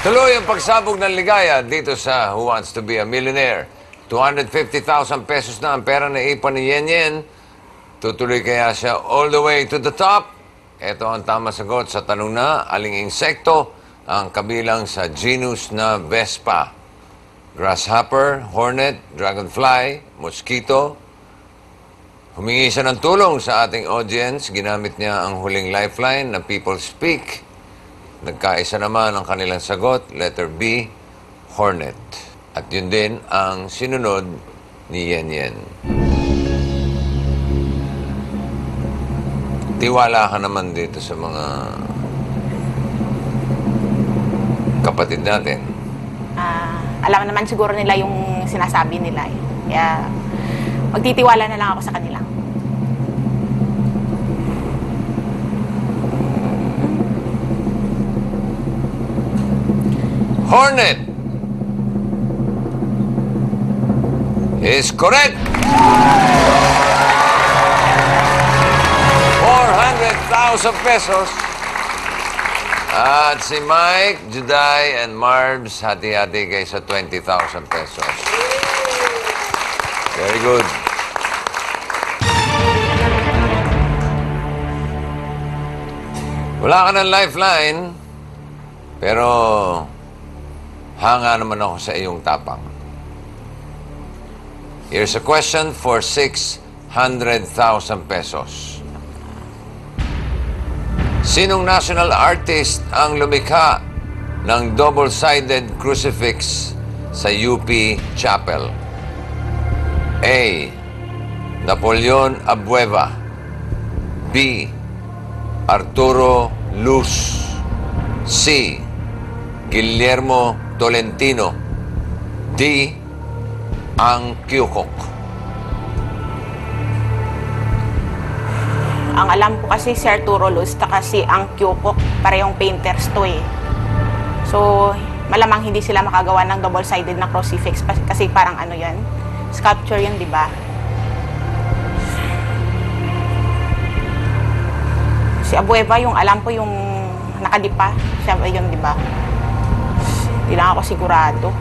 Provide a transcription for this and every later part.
Tuloy ang pagsabog ng ligaya dito sa Who Wants to be a Millionaire. 250,000 pesos na ang pera na ipon ni Yen Yen. Tutuloy kaya siya all the way to the top? Ito ang tama sagot sa tanong na, aling insekto ang kabilang sa genus na Vespa? Grasshopper, hornet, dragonfly, mosquito. Humingi siya ng tulong sa ating audience. Ginamit niya ang huling lifeline na People Speak. Nagkaisa naman ang kanilang sagot, letter B, hornet. At yun din ang sinunod ni Yen Yen. Tiwala ka naman dito sa mga kapatid natin. Alam naman siguro nila yung sinasabi nila eh. Kaya magtitiwala na lang ako sa kanila. Hornet is correct. 400,000 pesos. At si Mike, Juday, and Marbs, hati-hati kayo sa 20,000 pesos. Very good. Wala ka ng lifeline, pero hanga naman ako sa iyong tapang. Here's a question for 600,000 pesos. Sinong national artist ang lumikha ng double-sided crucifix sa UP Chapel? A. Napoleon Abueva. B. Arturo Luz. C. Guillermo Tolentino. D. Ang Kyukok. Ang alam ko kasi si Arturo Luz kasi ang Kyukok, parehong painters to eh. So, malamang hindi sila makagawa ng double-sided na crucifix kasi parang ano yan, sculpture yun, di ba? Si Abueva, yung alam ko yung nakadipa, siya yun, di ba? Hindi lang ako sigurado.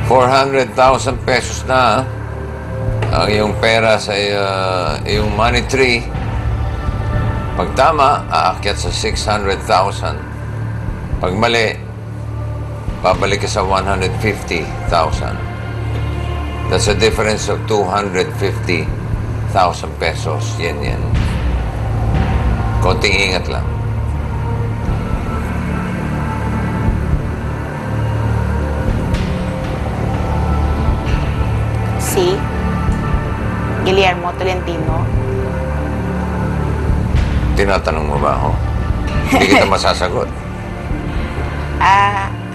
₱400,000 pesos na ang iyong pera sa iyong money tree. Pag tama, aakyat sa 600,000. Pag mali, babalik ka sa 150,000. That's a difference of 250,000 pesos. Yan. Konting ingat lang. Si Guillermo Tolentino. Tinatanong mo ba ako? Hindi kita masasagot.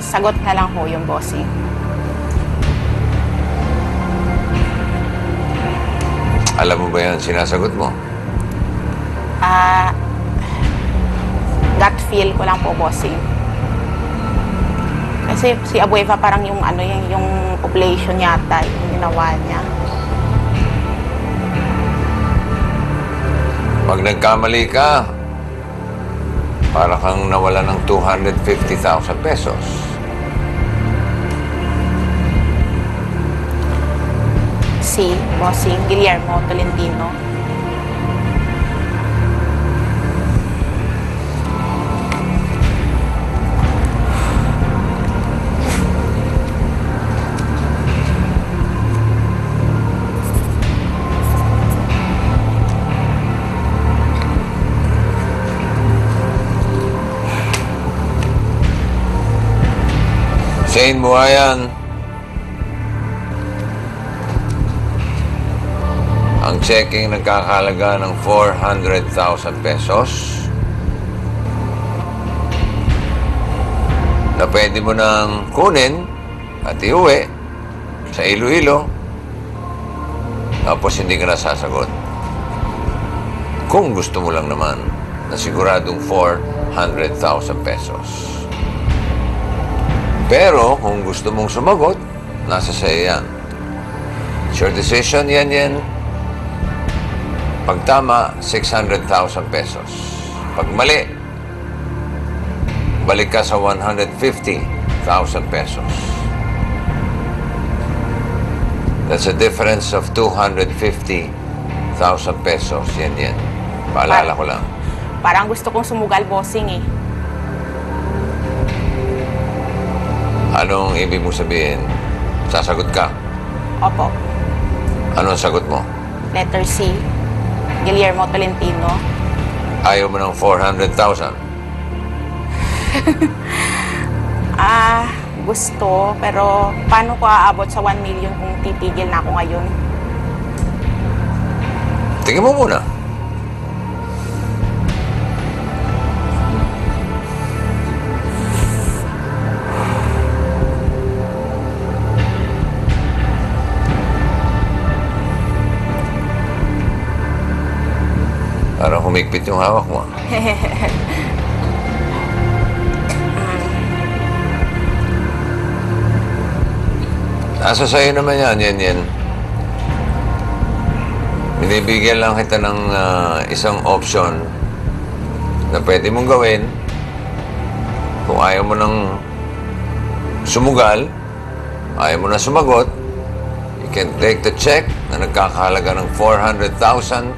Sagot na lang ho yung bossing. Alam mo ba yan, sinasagot mo? Gut feel ko lang po, bossing. Kasi si Abueva parang yung ano yung oblation yata yung ginawa niya. Pag nagkamali ka, para kang nawala ng 250,000 pesos. Si bossing Guillermo Tolentino. Shane Buhayan, ang checking nagkakahalaga ng 400,000 pesos na pwede mo nang kunin at iuwi sa Iloilo tapos hindi ka nasasagot. Kung gusto mo lang naman na siguradong 400,000 pesos. Pero kung gusto mong sumagot, nasa sa'yo yan. It's your decision, yan. Pag tama, 600,000 pesos. Pag mali, balik ka sa 150,000 pesos. That's a difference of 250,000 pesos. Yan. Paalala ko lang. Parang gusto kong sumugal, bossing eh. Anong ibig mo sabihin? Sasagot ka. Opo. Anong sagot mo? Letter C. Guillermo Tolentino. Ayaw mo ng 400,000. Gusto. Pero paano ko aabot sa 1 million kung titigil na ako ngayon? Tingin mo muna. Parang humigpit yung hawak mo. Nasa sa'yo naman yan. Binibigyan lang kita ng isang option na pwede mong gawin kung ayaw mo nang sumugal, ayaw mo na sumagot, you can take the check na nagkakahalaga ng 400,000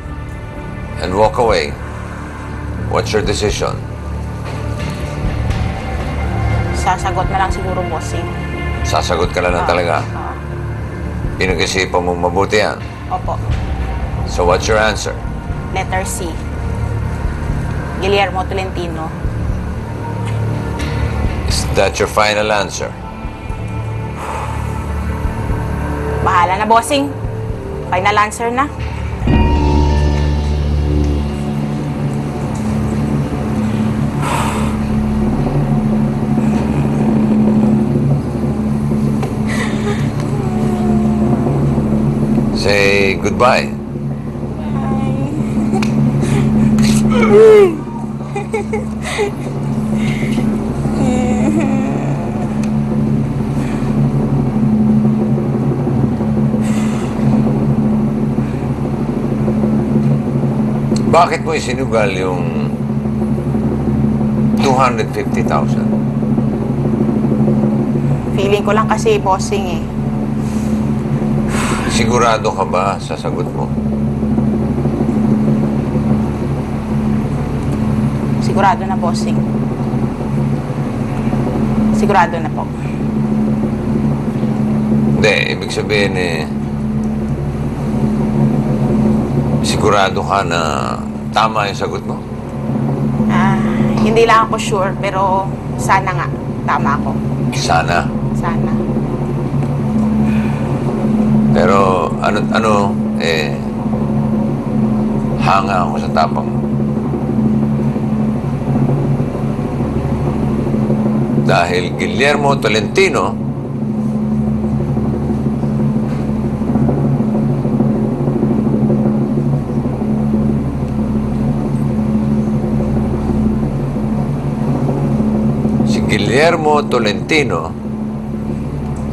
and walk away. What's your decision? Sasagot na lang siguro, bossing. Sasagot ka lang talaga. Pinag-isipan mo mabuti yan. Opo. So what's your answer? Letter C. Guillermo Tolentino. Is that your final answer? Bahala na, bossing. Final answer na. Say goodbye. Bakit mo isinugal yung 250,000? Feeling ko lang kasi, bossing eh. Sigurado ka ba sa sagot mo? Sigurado na, bossing. Sigurado na po. Hindi, ibig sabihin sigurado ka na tama yung sagot mo? Hindi lang ako sure, pero sana nga. Tama ako. Sana. Sana. Pero hanga ako sa tapang mo. Dahil Guillermo Tolentino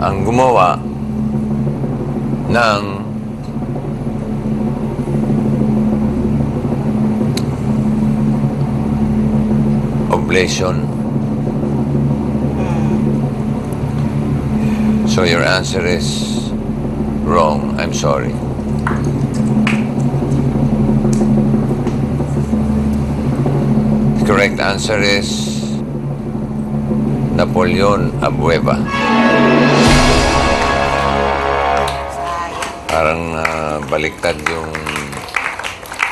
ang gumawa ng oblation. So your answer is wrong. I'm sorry. The correct answer is Napoleon Abueva. Parang baliktad yung...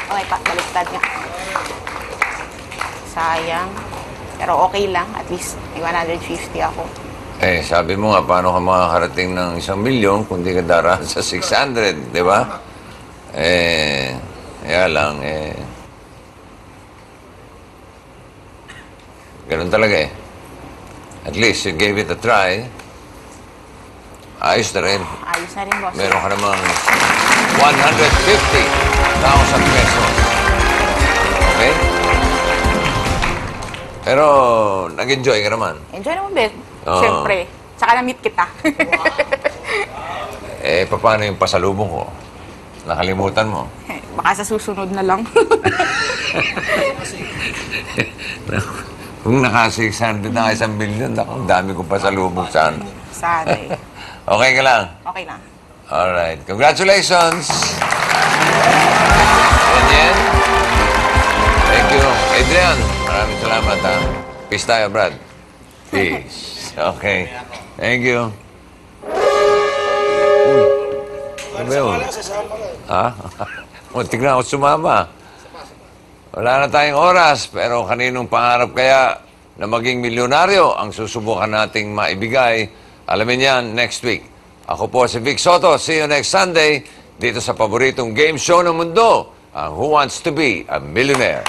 Okay pa, baliktad nga. Sayang. Pero okay lang. At least may 150 ako. Sabi mo nga, paano ka makakarating ng 1 milyon kung di ka daraan sa 600, di ba? Kaya lang, ganun talaga At least you gave it a try. Ayos na rin. Ayos na rin, boss. Meron ka namang 150,000 pesos. Okay? Pero, nag-enjoy ka naman. Enjoy naman, Bet. Oo. Siyempre. Tsaka na-meet kita. Paano yung pasalubong ko? Nakalimutan mo? Baka Baka sa susunod na lang. Kung naka-600 na 1 million, ako, dami ko pa sa lubog sana. Sana eh. Okay ka lang? Okay lang. Alright. Congratulations! Yan. Thank you. Adrian, maraming salamat ha. Peace tayo, Brad. Peace. Okay. Thank you. Ano yun? Ha? Muntik na ako sumama. Wala na tayong oras, pero kaninong pangarap kaya na maging milyonaryo ang susubukan nating maibigay? Alamin yan next week. Ako po si Vic Soto. See you next Sunday dito sa paboritong game show ng mundo, ang Who Wants to Be a Millionaire?